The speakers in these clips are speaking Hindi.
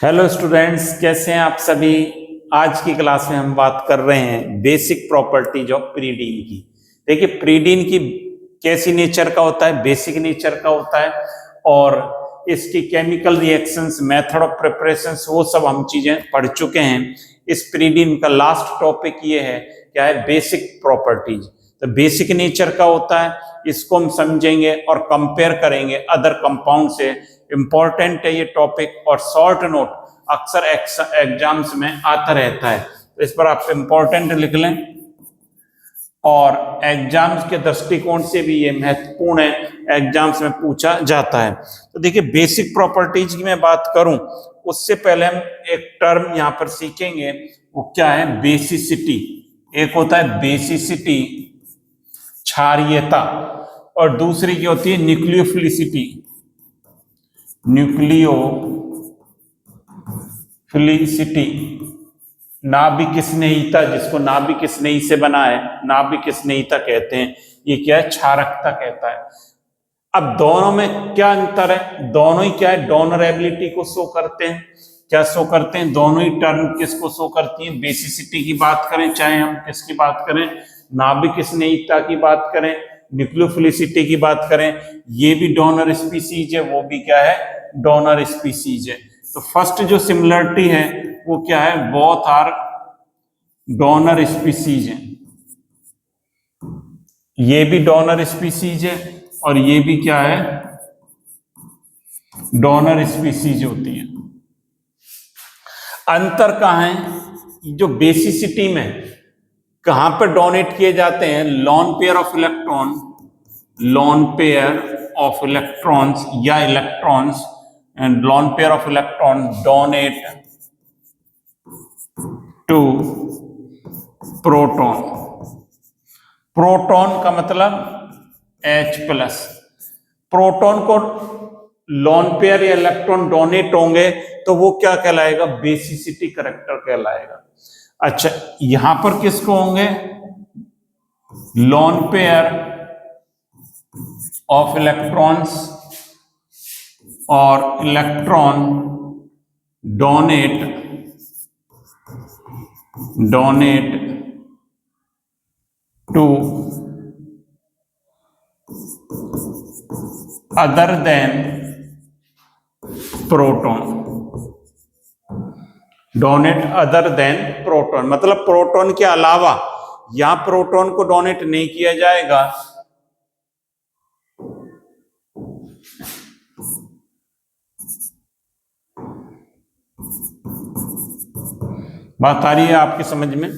हेलो स्टूडेंट्स, कैसे हैं आप सभी। आज की क्लास में हम बात कर रहे हैं बेसिक प्रॉपर्टीज ऑफ प्रीडीन की। देखिए, प्रीडीन की कैसी नेचर का होता है, बेसिक नेचर का होता है, और इसकी chemical reactions, method of preparations, वो सब हम चीजें पढ़ चुके हैं। इस प्रीडीन का लास्ट टॉपिक ये है, क्या है, बेसिक प्रॉपर्टीज। तो बेसिक नेचर का होता है, इसको हम समझेंगे और कंपेयर करेंगे अदर कंपाउंड से। इंपॉर्टेंट है ये टॉपिक, और शॉर्ट नोट अक्सर एग्जाम्स में आता रहता है, तो इस पर आप इंपॉर्टेंट लिख लें। और एग्जाम्स के दृष्टिकोण से भी ये महत्वपूर्ण है, एग्जाम्स में पूछा जाता है। तो देखिए, बेसिक प्रॉपर्टीज की मैं बात करूं उससे पहले हम एक टर्म यहां पर सीखेंगे, वो क्या है, बेसिसिटी। एक होता है बेसिसिटी, क्षारीयता, और दूसरी क्या होती है, न्यूक्लियोफिलिसिटी। न्यूक्लियोफिलिसिटी, नाभिक स्नेहिता, जिसको नाभिक स्नेही से बना है, नाभिक स्नेहिता कहते हैं। ये क्या है, क्षारकता कहता है। अब दोनों में क्या अंतर है, दोनों ही क्या है, डोनरेबिलिटी को शो करते हैं। क्या शो करते हैं, दोनों ही टर्म किसको शो करती हैं, बेसिसिटी की बात करें, चाहे हम किसकी बात करें, नाभिक स्नेहिता की बात करें, न्यूक्लियोफिलिसिटी की बात करें, ये भी डोनर स्पीसीज है, वो भी क्या है, डोनर स्पीसीज है। तो फर्स्ट जो सिमिलरिटी है वो क्या है, बोथ आर डोनर स्पीसीज है। ये भी डोनर स्पीसीज है और ये भी क्या है, डोनर स्पीसीज होती है। अंतर कहाँ है, जो बेसिसिटी में कहां पर डोनेट किए जाते हैं, lone pair of electron, lone pair of electrons या electrons, and lone pair of electron donate to proton. Proton का मतलब H+। प्रोटॉन को लोन पेयर या इलेक्ट्रॉन डोनेट होंगे तो वो क्या कहलाएगा, बेसिसिटी करैक्टर कहलाएगा। अच्छा, यहां पर किसको होंगे, लोन पेयर ऑफ इलेक्ट्रॉन्स और electron donate to other than proton. Donate other than proton मतलब प्रोटॉन के अलावा, यहां प्रोटॉन को डोनेट नहीं किया जाएगा। बात आ रही है आपकी समझ में।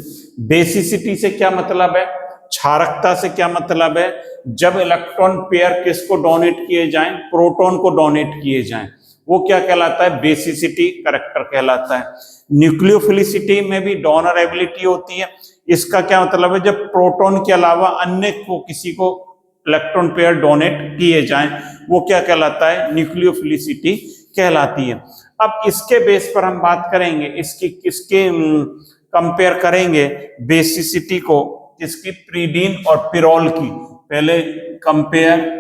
बेसिसिटी से क्या मतलब है, क्षारकता से क्या मतलब है, जब इलेक्ट्रॉन पेयर किसको डोनेट किए जाएं, प्रोटॉन को डोनेट किए जाएं, वो क्या कहलाता है, बेसिसिटी करैक्टर कहलाता है। न्यूक्लियोफिलिसिटी में भी डोनरेबिलिटी होती है। इसका क्या मतलब है, जब प्रोटॉन के अलावा अन्य को किसी को इलेक्ट्रॉन पेयर डोनेट किए जाएं, वो क्या कहलाता है, न्यूक्लियोफिलिसिटी कहलाती है। अब इसके बेस पर हम बात करेंगे, इसकी किसके कंपेयर करेंगे बेसिसिटी को, किसकी, प्रीडीन और पिरोल की। पहले कंपेयर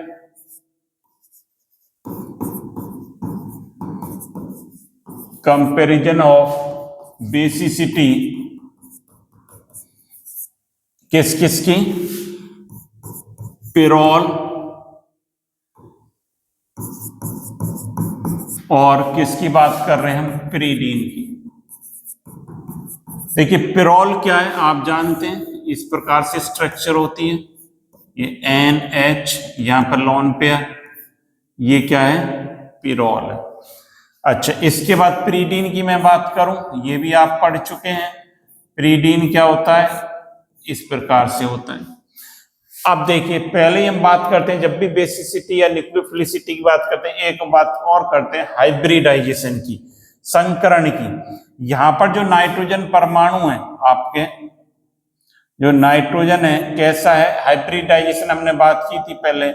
कंपैरिजन ऑफ बेसिसिटी किस किस की, पिरोल और किसकी बात कर रहे हैं हम, प्रीडीन की। देखिए, पिरोल क्या है आप जानते हैं, इस प्रकार से स्ट्रक्चर होती है, ये NH, यहां पर लोन पेयर, ये क्या है, पिरोल है। अच्छा, इसके बाद प्रीडीन की मैं बात करूं, ये भी आप पढ़ चुके हैं। प्रीडीन क्या होता है, इस प्रकार से होता है। अब देखिए, पहले ही हम बात करते हैं, जब भी बेसिसिटी या न्यूक्लियोफिलिसिटी की बात करते हैं, एक बात और करते हैं, हाइब्रिडाइजेशन की, संकरण की। यहां पर जो नाइट्रोजन परमाणु है आपके, जो नाइट्रोजन है कैसा है, हाइब्रिडाइजेशन हमने बात की थी पहले,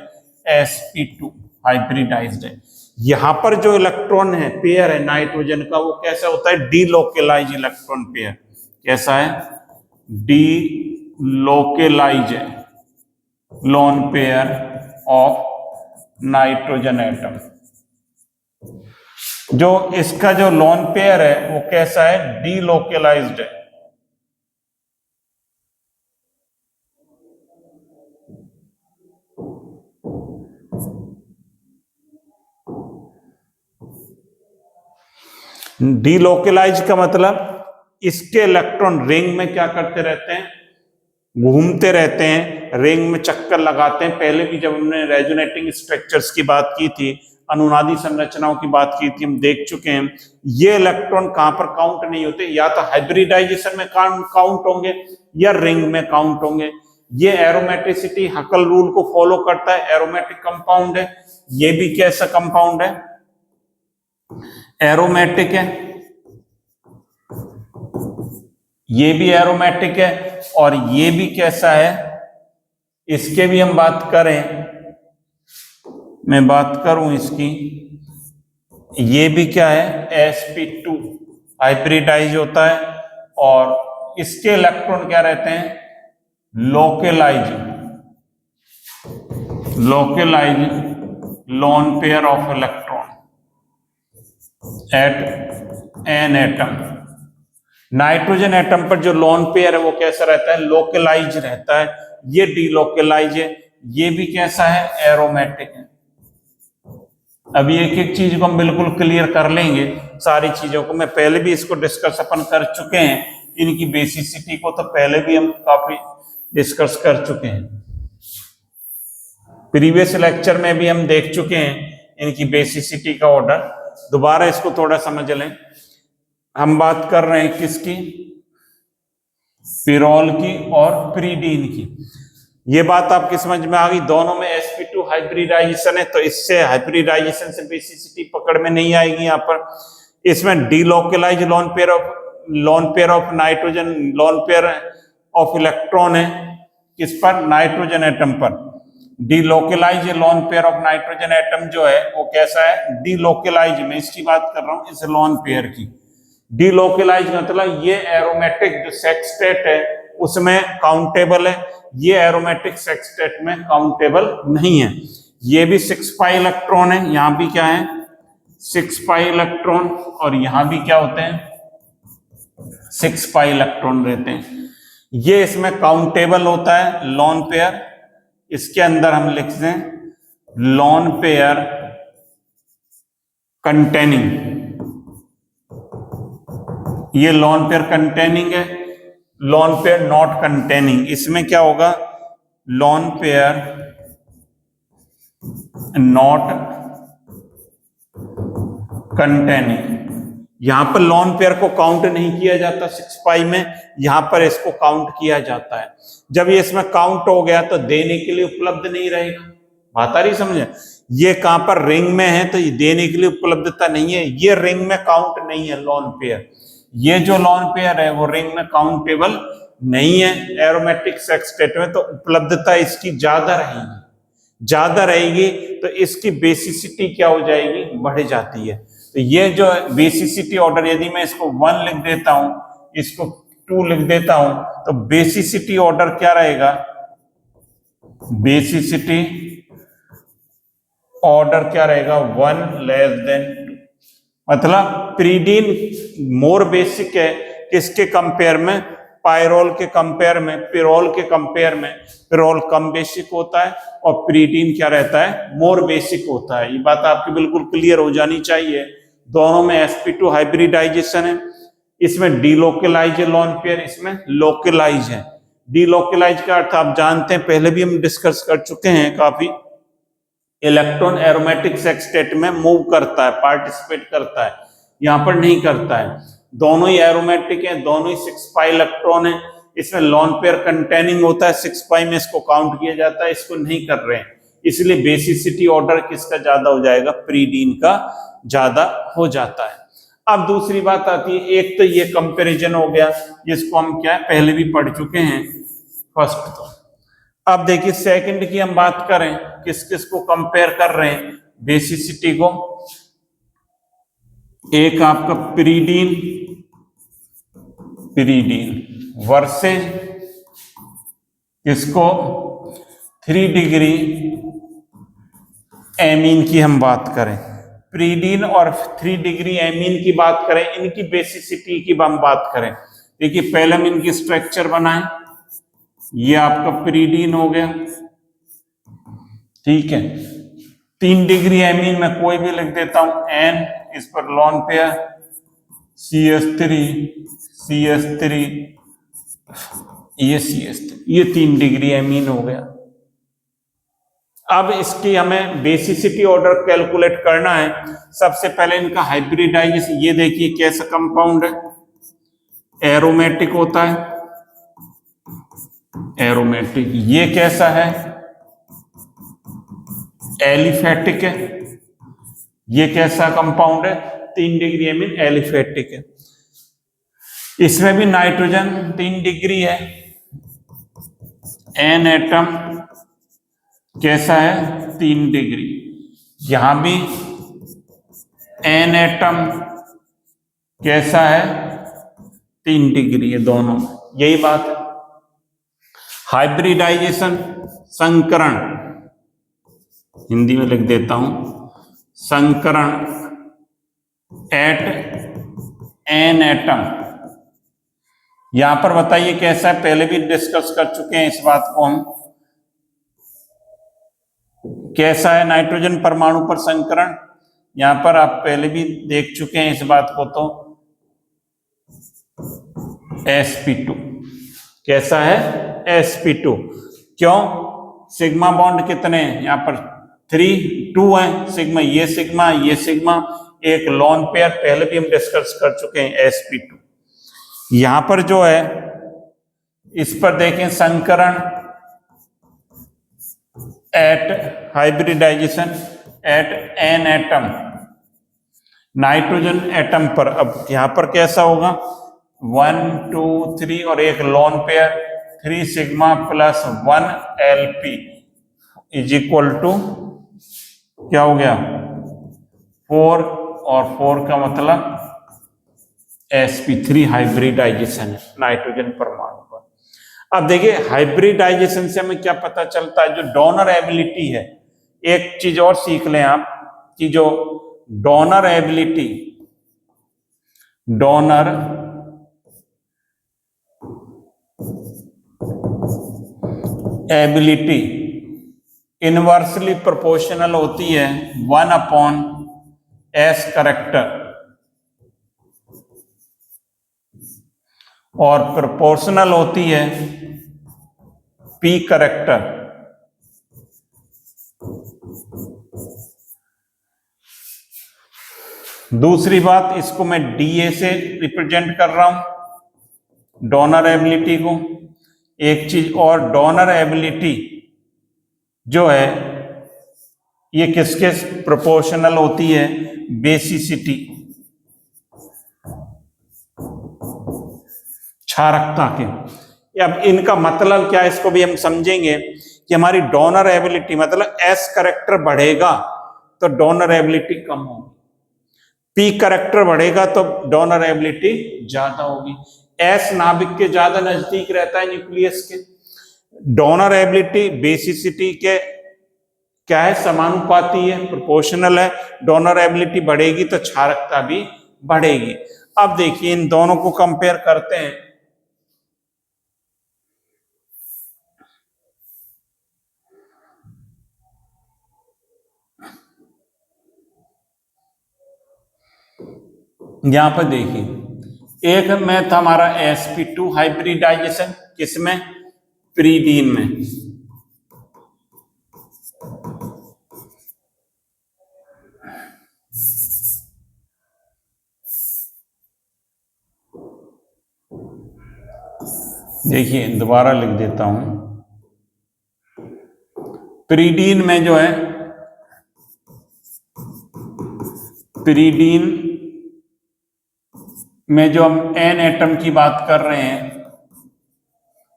sp2 हाइब्रिडाइज्ड है। यहां पर जो इलेक्ट्रॉन है, पेयर है नाइट्रोजन का, वो कैसा होता है, डीलोकेलाइज इलेक्ट्रॉन पेयर। कैसा है, डीलोकेलाइज है loan pair of nitrogen atom. जो इसका जो लोन पेयर है वो कैसा है, डीलोकलाइज्ड है। डीलोकलाइज का मतलब इसके इलेक्ट्रॉन रिंग में क्या करते रहते हैं, घूमते रहते हैं, रिंग में चक्कर लगाते हैं। पहले भी जब हमने रेजोनेटिंग स्ट्रक्चर्स की बात की थी, अनुनादी संरचनाओं की बात की थी, हम देख चुके हैं ये इलेक्ट्रॉन कहां पर काउंट नहीं होते, या तो हाइब्रिडाइजेशन में काउंट होंगे या रिंग में काउंट होंगे। ये एरोमेटिसिटी हकल रूल को फॉलो करता है, एरोमेटिक कंपाउंड है। ये भी कैसा कंपाउंड है, एरोमेटिक है। ये भी एरोमेटिक है और ये भी कैसा है, इसके भी हम बात करें, मैं बात करूं इसकी, ये भी क्या है, sp2 हाइब्रिडाइज होता है और इसके इलेक्ट्रॉन क्या रहते हैं, localise lone pair of electron at N atom. Nitrogen atom पर जो लोन पेयर है वो कैसा रहता है, लोकलाइज रहता है। ये डीलोकलाइज है, ये भी कैसा है, एरोमेटिक है। अभी एक एक चीज को हम बिल्कुल क्लियर कर लेंगे, सारी चीजों को। मैं पहले भी इसको डिस्कस अपन कर चुके हैं, इनकी बेसिसिटी को तो पहले भी हम काफी डिस्कस कर चुके हैं। प्रीवियस लेक्चर में भी हम देख चुके हैं इनकी बेसिसिटी का ऑर्डर। दोबारा इसको थोड़ा समझ लें। हम बात कर रहे हैं किसकी, पिरोल की और प्रीडीन की। ये बात आपकी समझ में आ गई। दोनों में sp2 हाइब्रिडाइजेशन है, तो इससे हाइब्रिडाइजेशन से बेसिसिटी पकड़ में नहीं आएगी। यहाँ पर इसमें delocalise lone pair of nitrogen, lone pair of electron है किस पर, नाइट्रोजन एटम पर। Delocalise lone pair of nitrogen atom जो है वो कैसा है, डीलोकलाइज, मैं इसकी बात कर रहा हूं, इस लोन पेयर की। डीलोकलाइज मतलब ये एरोमेटिक जो सेक्सटेट है उसमें काउंटेबल है, ये एरोमेटिक सेक्सटेट में काउंटेबल नहीं है। ये भी 6 पाई इलेक्ट्रॉन है, यहां भी क्या है, 6 पाई इलेक्ट्रॉन, और यहां भी क्या होते हैं, 6 पाई इलेक्ट्रॉन रहते हैं। ये इसमें काउंटेबल होता है लोन पेयर। इसके अंदर हम लिखते हैं लोन पेयर कंटेनिंग, ये लोन पेयर कंटेनिंग है, लोन पेयर नॉट कंटेनिंग। इसमें क्या होगा, लोन पेयर नॉट कंटेनिंग। यहां पर लोन पेयर को काउंट नहीं किया जाता 6 पाई में, यहां पर इसको काउंट किया जाता है। जब ये इसमें काउंट हो गया तो देने के लिए उपलब्ध नहीं रहेगा। बात आ रही समझे, ये कहां पर रिंग में है तो ये देने के लिए उपलब्धता नहीं है, ये रिंग में काउंट नहीं है लोन पेयर। ये जो लोन पेयर है वो रिंग में काउंटेबल नहीं है एरोमेटिक सेक्सटेट में, तो उपलब्धता इसकी ज्यादा रहेगी, तो इसकी बेसिसिटी क्या हो जाएगी, बढ़ जाती है। तो ये जो बेसिसिटी ऑर्डर, यदि मैं इसको 1 लिख देता हूं, इसको 2 लिख देता हूं, तो बेसिसिटी ऑर्डर क्या रहेगा, बेसिसिटी ऑर्डर क्या रहेगा, 1 लेस देन 2। मतलब प्रीडीन मोर बेसिक है किसके कंपेयर में, पायरोल के कंपेयर में, पिरोल के कंपेयर में। पिरोल कम बेसिक होता है और प्रीडीन क्या रहता है, मोर बेसिक होता है। ये बात आपकी बिल्कुल क्लियर हो जानी चाहिए। दोनों में sp2 हाइब्रिडाइजेशन है, इसमें डीलोकलाइज है लोन पेयर, इसमें लोकलाइज है। डीलोकलाइज का अर्थ आप जानते हैं, पहले भी हम डिस्कस कर चुके हैं काफी। इलेक्ट्रॉन एरोमेटिक सेक्सटेट में मूव करता है, पार्टिसिपेट करता है, यहां पर नहीं करता है। दोनों ही एरोमेटिक है, दोनों ही 6 पाई इलेक्ट्रॉन है। इसमें लोन पेयर कंटेनिंग होता है, 6 पाई में इसको काउंट किया जाता है, इसको नहीं कर रहे हैं, इसलिए बेसिसिटी ऑर्डर किसका ज्यादा हो जाएगा, प्रीडीन का ज्यादा हो जाता है। अब दूसरी बात आती है, एक तो ये कंपैरिजन हो गया, जिसको हम क्या पहले भी पढ़ चुके हैं फर्स्ट। तो अब देखिए सेकंड की हम बात करें, किस किस को कंपेयर कर रहे हैं बेसिसिटी को। एक आपका प्रीडीन वर्सेज इसको 3 डिग्री एमीन की हम बात करें, प्रीडीन और 3 डिग्री एमीन की बात करें, इनकी बेसिसिटी की हम बात करें। देखिए पहले हम इनकी स्ट्रक्चर बनाएं, ये आपका प्रीडीन हो गया, ठीक है। 3 डिग्री एमीन में कोई भी लिख देता हूं, एन, इस पर लॉन पेयर CH3 CH3, ये CH3, ये 3 डिग्री एमीन हो गया। अब इसकी हमें बेसिसिटी ऑर्डर कैलकुलेट करना है। सबसे पहले इनका हाइब्रिडाइजेशन, ये देखिए कैसा कंपाउंड है, एरोमेटिक होता है, एरोमेटिक। ये कैसा है, एलिफेटिक है। ये कैसा कंपाउंड है, 3 डिग्री एमीन, एलिफेटिक है। इसमें भी नाइट्रोजन 3 डिग्री है, एन एटम कैसा है, 3 डिग्री। यहां भी एन एटम कैसा है, 3 डिग्री है दोनों, यही बात है। हाइब्रिडाइजेशन, संकरण, हिंदी में लिख देता हूं, संकरण एट एन एटम। यहां पर बताइए कैसा है, पहले भी डिस्कस कर चुके हैं इस बात को हम। कैसा है नाइट्रोजन परमाणु पर संकरण, यहां पर आप पहले भी देख चुके हैं इस बात को। तो sp2 कैसा है, sp2। क्यों, सिग्मा बॉन्ड कितने हैं यहां पर, 3 2 है सिग्मा, ये सिग्मा, ये सिग्मा, एक लॉन पेयर, पहले भी हम डिस्कस कर चुके हैं sp2। यहां पर जो है इस पर देखें, संकरण at hybridisation at N atom, nitrogen atom पर। अब यहां पर कैसा होगा, 1 2 3 और एक lone pair, 3 sigma plus 1 LP is equal to क्या हो गया, 4, और 4 का मतलब sp3 हाइब्रिडाइजेशन है नाइट्रोजन परमाणु पर। अब देखिए हाइब्रिडाइजेशन से हमें क्या पता चलता है, जो डोनर एबिलिटी है। एक चीज और सीख लें आप कि जो donor ability, donor ability inversely proportional होती है 1/S करेक्टर, और प्रोपोर्शनल होती है P करेक्टर। दूसरी बात, इसको मैं DA से रिप्रेजेंट कर रहा हूं डोनर एबिलिटी को। एक चीज और, डोनर एबिलिटी जो है ये किसके प्रोपोर्शनल होती है, बेसिसिटी, क्षारकता के। अब इनका मतलब क्या है, इसको भी हम समझेंगे कि हमारी डोनर एबिलिटी मतलब S करेक्टर बढ़ेगा तो डोनर एबिलिटी कम होगी, P करेक्टर बढ़ेगा तो डोनर एबिलिटी ज्यादा होगी। S नाभिक के ज्यादा नजदीक रहता है न्यूक्लियस के। डोनर एबिलिटी बेसिसिटी के क्या है, समानुपाती है, प्रोपोर्शनल है। डोनर एबिलिटी बढ़ेगी तो क्षारकता भी बढ़ेगी। अब देखिए इन दोनों को कंपेयर करते हैं। यहां पर देखिए एक में था हमारा sp2 हाइब्रिडाइजेशन, किसमें, प्रीडीन में। देखिए दोबारा लिख देता हूं, प्रीडीन में जो है, प्रीडीन में जो हम एन एटम की बात कर रहे हैं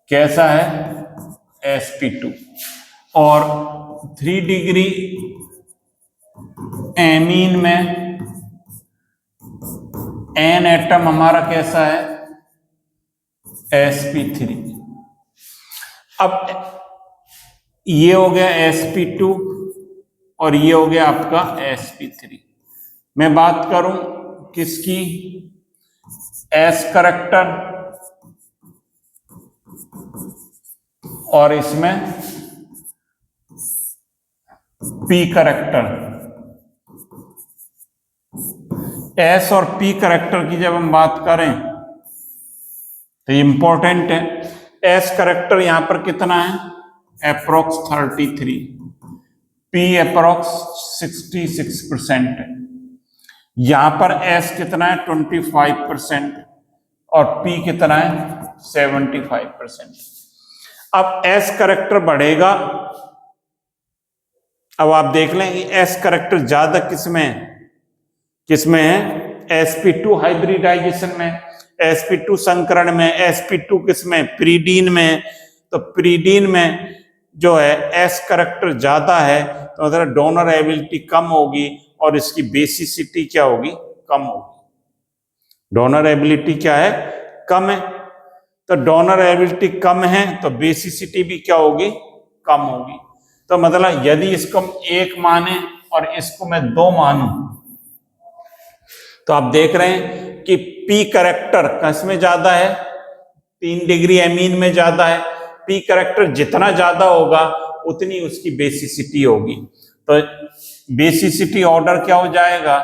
कैसा है, sp2। और 3 डिग्री एमीन में एन एटम हमारा कैसा है, sp3। अब ये हो गया sp2 और ये हो गया आपका sp3। मैं बात करूं किसकी, एस करैक्टर, और इसमें पी करैक्टर। एस और पी करैक्टर की जब हम बात करें तो इंपॉर्टेंट है। एस करैक्टर यहां पर कितना है, अप्रोक्स 33, पी अप्रोक्स 66% है। यहां पर एस कितना है 25% और पी कितना है 75%। अब एस करैक्टर बढ़ेगा, अब आप देख लें एस करैक्टर ज्यादा किसमें है, sp2 हाइब्रिडाइजेशन में, sp2 संकरण में, sp2 किसमें, प्रीडीन में। तो प्रीडीन में जो है एस करैक्टर ज्यादा है तो मतलब डोनर एबिलिटी कम होगी और इसकी बेसिसिटी क्या होगी, कम होगी। डोनर एबिलिटी क्या है, कम है। तो डोनर एबिलिटी कम है तो बेसिसिटी भी क्या होगी, कम होगी। तो मतलब यदि इसको 1 माने और इसको मैं 2 मानूं तो आप देख रहे हैं कि पी करैक्टर किसमें ज्यादा है, 3 डिग्री एमीन में ज्यादा है। पी करैक्टर जितना ज्यादा होगा उतनी उसकी बेसिसिटी होगी। तो बेसिसिटी ऑर्डर क्या हो जाएगा,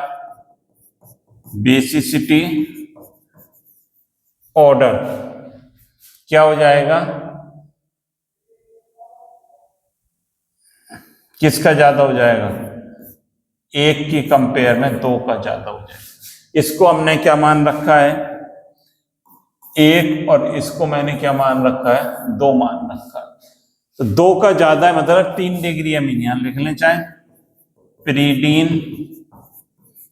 बेसिसिटी ऑर्डर क्या हो जाएगा, किसका ज्यादा हो जाएगा, 1 की कंपेयर में 2 का ज्यादा हो जाएगा। इसको हमने क्या मान रखा है, 1, और इसको मैंने क्या मान रखा है, 2 मान रखा है। तो 2 का ज्यादा है मतलब 3 डिग्री अमीन, यहां लिख लें चाहे प्रीडीन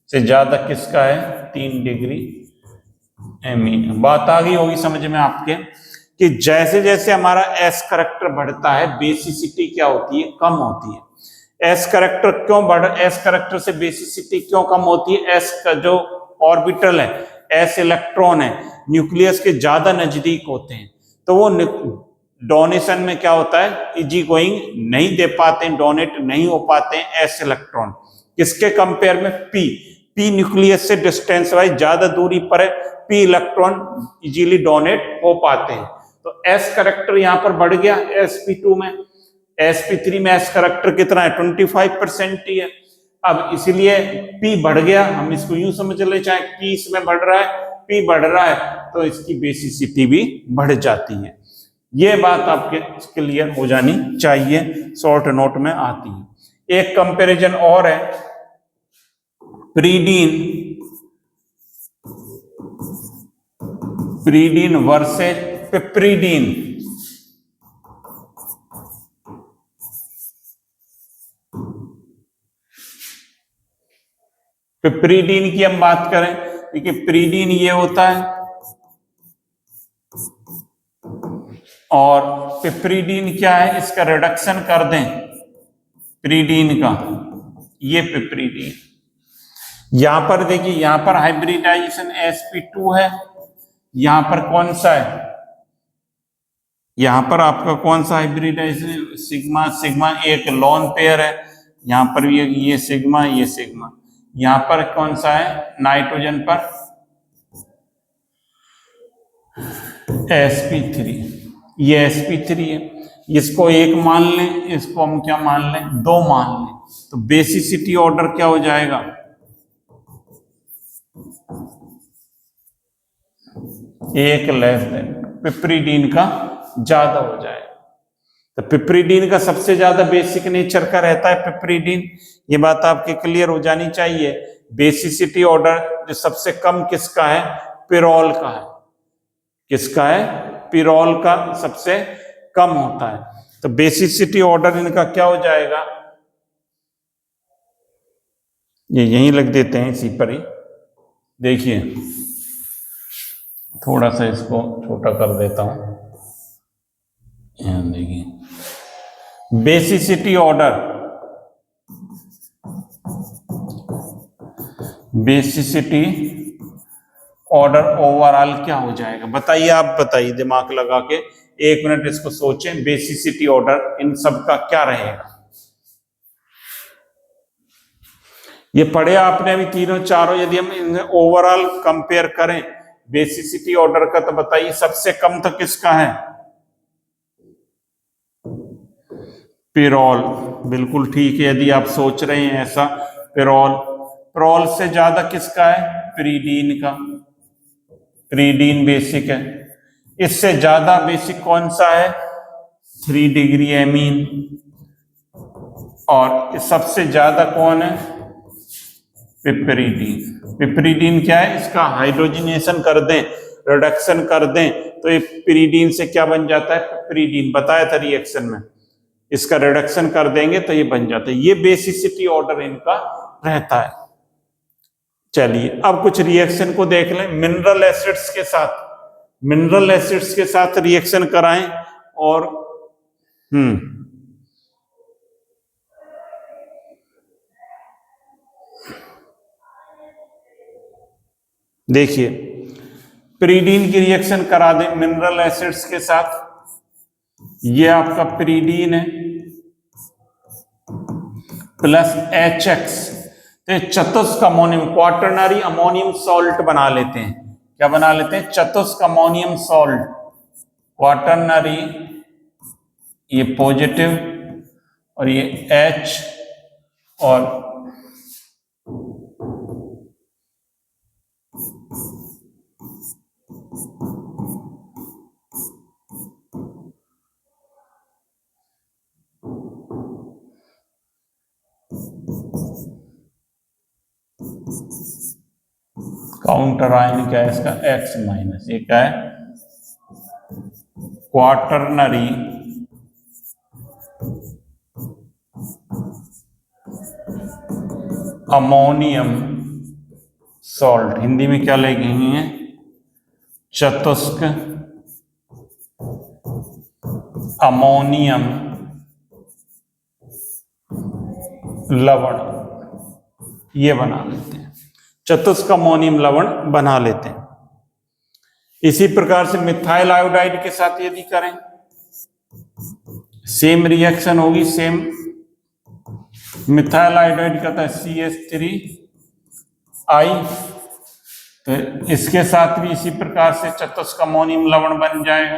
से ज्यादा किसका है, 3 डिग्री एमीन। बात आ गई होगी समझ में आपके कि जैसे जैसे हमारा एस करैक्टर बढ़ता है बेसिसिटी क्या होती है, कम होती है। एस करैक्टर क्यों बढ़, एस करैक्टर से बेसिसिटी क्यों कम होती है, एस का जो ऑर्बिटल है, एस इलेक्ट्रॉन है, न्यूक्लियस के ज्यादा नजदीक होते हैं तो वो डोनेशन में क्या होता है, इजी गोइंग नहीं दे पाते हैं, डोनेट नहीं हो पाते हैं एस इलेक्ट्रॉन। किसके कंपेयर में, पी न्यूक्लियस से डिस्टेंस वाइज ज्यादा दूरी पर है, पी इलेक्ट्रॉन इजीली डोनेट हो पाते हैं। तो एस करैक्टर यहां पर बढ़ गया sp2 में, sp3 में एस करैक्टर कितना है 25% ही है। अब इसलिए P बढ़ गया, हम इसको यूं समझ ले चाहे P इसमें बढ़ रहा है, P बढ़ रहा है तो इसकी बेसिसिटी भी बढ़ जाती है। ये बात आपके क्लियर हो जानी चाहिए, शॉर्ट नोट में आती है। एक कंपैरिजन और है, प्रीडीन वर्सेस पिप्रीडीन। पिप्रीडीन की हम बात करें, देखिए प्रीडीन ये होता है और पिप्रीडीन क्या है, इसका रिडक्शन कर दें प्रीडीन का, ये पिप्रीडीन। यहां पर देखिए, यहां पर हाइब्रिडाइजेशन sp2 है, यहां पर कौन सा है, यहां पर आपका कौन सा हाइब्रिडाइजेशन, सिग्मा सिग्मा, एक लोन पेयर है, यहां पर भी ये सिग्मा ये सिग्मा। यहां पर कौन सा है, नाइट्रोजन पर sp3, ये sp3 है। इसको 1 मान लें, इसको हम क्या मान लें, 2 मान लें, तो बेसिसिटी ऑर्डर क्या हो जाएगा, 1 लेस देन, पिप्रीडीन का ज्यादा हो जाएगा। तो पिप्रीडीन का सबसे ज्यादा बेसिक नेचर का रहता है पिप्रीडीन, ये बात आपकी क्लियर हो जानी चाहिए। बेसिसिटी ऑर्डर जो सबसे कम किसका है, पिरोल का है, किसका है, पिरोल का सबसे कम होता है। तो बेसिसिटी ऑर्डर इनका क्या हो जाएगा, ये यहीं लग देते हैं इसी पर ही, देखिए थोड़ा सा इसको छोटा कर देता हूं, यहां देखिए basicity order, basicity order overall क्या हो जाएगा, बताइए, आप बताइए दिमाग लगा के, 1 मिनट इसको सोचें, बेसिसिटी ऑर्डर इन सब का क्या रहेगा। ये पढ़े आपने अभी तीनों चारों। यदि हम इन्हें ओवरऑल कंपेयर करें बेसिसिटी ऑर्डर का, तो बताइए सबसे कम तो किसका है? पिरोल। बिल्कुल ठीक है, यदि आप सोच रहे हैं ऐसा। पिरोल। पिरोल से ज्यादा किसका है? प्रीडीन का। प्रीडीन बेसिक है। इससे ज्यादा बेसिक कौन सा है? 3 डिग्री एमीन। और सबसे ज्यादा कौन है? पिपरीडीन। पिपरीडीन क्या है? इसका हाइड्रोजनेशन कर दें, रिडक्शन कर दें, तो ये पिरीडीन से क्या बन जाता है? पिपरीडीन। बताया था रिएक्शन में, इसका रिडक्शन कर देंगे तो ये बन जाता है। ये बेसिसिटी ऑर्डर इनका रहता है। चलिए अब कुछ रिएक्शन को देख लें मिनरल एसिड्स के साथ। मिनरल एसिड्स के साथ रिएक्शन कराएं और देखिए पिरीडीन की रिएक्शन करा दें मिनरल एसिड्स के साथ। ये आपका पिरीडीन है प्लस HX, तो चतुष्क अमोनियम क्वाटरनरी अमोनियम सॉल्ट बना लेते हैं। क्या बना लेते हैं? चतुष्क अमोनियम सॉल्ट। क्वाटरनरी, ये पॉजिटिव और ये H और काउंटर आयन क्या है इसका? X minus. ये क्या है? Quaternary ammonium salt. हिंदी में क्या लिखे हैं? चतुष्क अमोनियम लवण। ये बना लेते हैं, चतुष्क अमोनियम लवण बना लेते हैं। इसी प्रकार से मिथाइल आयोडाइड के साथ यदि करें, सेम रिएक्शन होगी। सेम मिथाइल आयोडाइड का था CH3I, तो इसके साथ भी इसी प्रकार से चतुष्क अमोनियम लवण बन जाएगा।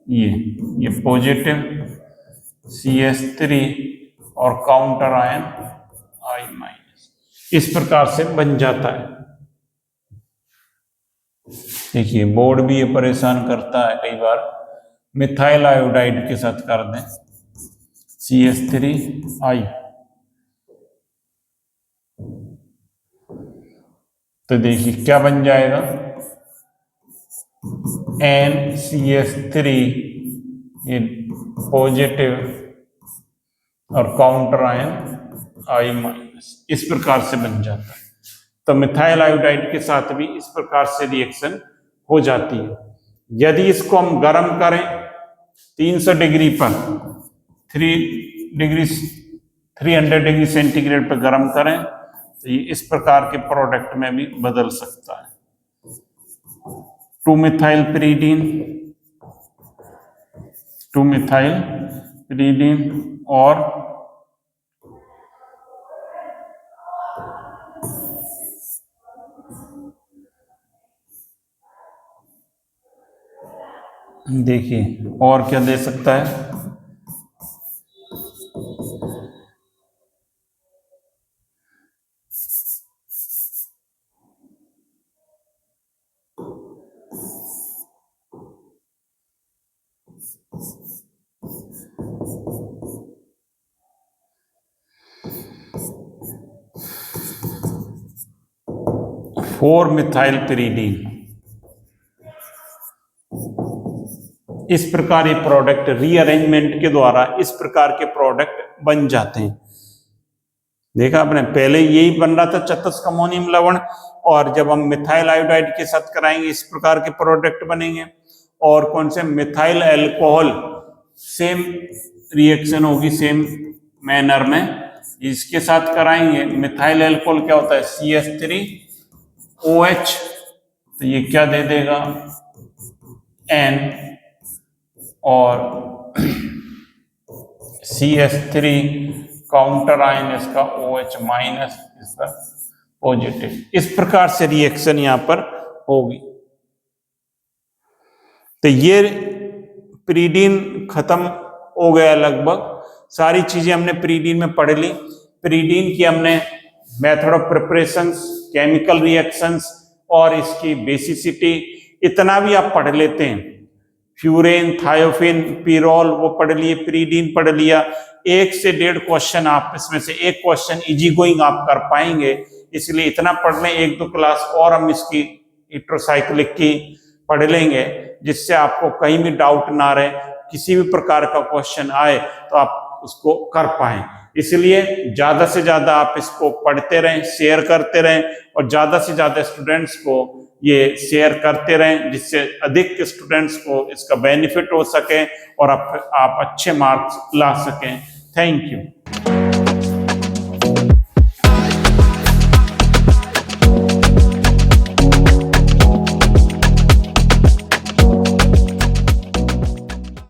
ये पॉजिटिव CH3 और काउंटर आयन I-। इस प्रकार से बन जाता है। देखिए बोर्ड भी ये परेशान करता है कई बार। मिथाइल आयोडाइड के साथ कर दें CH3I, तो देखिए क्या बन जाएगा? NCH3, ये पॉजिटिव और काउंटर आयन I-। इस प्रकार से बन जाता है। तो मिथाइल आयोडाइड के साथ भी इस प्रकार से रिएक्शन हो जाती है। यदि इसको हम गर्म करें 300 डिग्री पर, 300 डिग्री सेंटीग्रेड पर गर्म करें, तो ये इस प्रकार के प्रोडक्ट में भी बदल सकता है। 2-मिथाइल पिरीडीन और देखिए और क्या दे सकता है? Four methyl pyridine. इस प्रकार ये प्रोडक्ट रीअरेंजमेंट के द्वारा इस प्रकार के प्रोडक्ट बन जाते हैं। देखा आपने, पहले यही बन रहा था चतुष्क अमोनियम लवण, और जब हम मिथाइल आयोडाइड के साथ कराएंगे इस प्रकार के प्रोडक्ट बनेंगे। और कौन से? मिथाइल अल्कोहल, सेम रिएक्शन होगी सेम मैनर में। इसके साथ कराएंगे मिथाइल अल्कोहल, क्या होता है? CH3OH, तो ये क्या दे देगा? N और CH3 काउंटर आयन इसका OH माइनस, इसका पॉजिटिव। इस प्रकार से रिएक्शन यहां पर होगी। तो ये प्रीडीन खत्म हो गया लगभग, सारी चीजें हमने प्रीडीन में पढ़ ली। प्रीडीन की हमने method of preparations, chemical reactions और इसकी बेसिसिटी इतना भी आप पढ़ लेते हैं। फ्यूरेन, थायोफिन, पीरोल वो पढ़ लिए, प्रीडीन पढ़ लिया। 1 से 1.5 क्वेश्चन आप इसमें से एक क्वेश्चन इजी गोइंग आप कर पाएंगे, इसलिए इतना पढ़ लें। 1-2 क्लास और हम इसकी टेट्रासाइक्लिक की पढ़ लेंगे, जिससे आपको कहीं भी डाउट ना रहे, किसी भी प्रकार का क्वेश्चन आए तो आप उसको कर पाएं। इसलिए ज्यादा से ज्यादा आप इसको पढ़ते रहें, शेयर करते रहें और ज्यादा से ज्यादा स्टूडेंट्स को ये शेयर करते रहें, जिससे अधिक स्टूडेंट्स को इसका बेनिफिट हो सके और आप अच्छे मार्क्स ला सकें। Thank you.